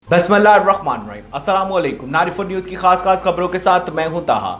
बिस्मिल्लाहिर्रहमानिर्रहीम। अस्सलाम वालेकुम। फ़रद न्यूज़ की खास खबरों के साथ मैं हूं ताहा।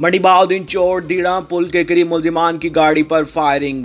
मंडीबहाउद्दीन चोट दीड़ा पुल के करीब मुल्जिमान की गाड़ी पर फायरिंग।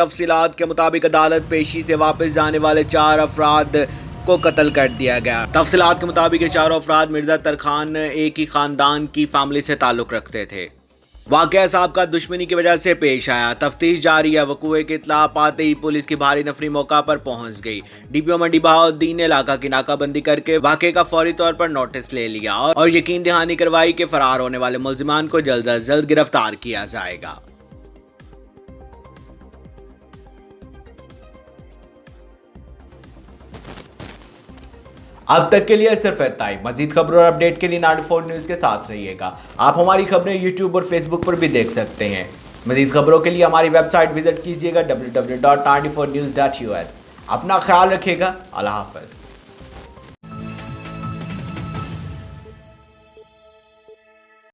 तफसीलात के मुताबिक अदालत पेशी से वापस जाने वाले 4 अफराद को कत्ल कर दिया गया। तफसीलात के मुताबिक ये चारों अफराद मिर्जा तरखान एक ही खानदान की फैमिली से ताल्लुक़ रखते थे। वाक़या साहब का दुश्मनी की वजह से पेश आया। तफ्तीश जारी है। वक़ूए की इत्तला पाते ही पुलिस की भारी नफरी मौका पर पहुंच गई। डीपीओ मंडीबहाउद्दीन ने इलाका की नाकाबंदी करके वाक़े का फौरी तौर पर नोटिस ले लिया और यकीन दहानी करवाई कि फरार होने वाले मुल्जिमान को जल्द अज जल्द गिरफ्तार किया जाएगा। अब तक के लिए सिर्फ इतना ही। मजीद खबरों और अपडेट के लिए फ़रद न्यूज़ के साथ रहिएगा। आप हमारी खबरें यूट्यूब और फेसबुक पर भी देख सकते हैं। मजीद खबरों के लिए हमारी वेबसाइट विजिट कीजिएगा www.94news.us। अपना ख्याल रखिएगा। अल्लाह हाफ़िज़।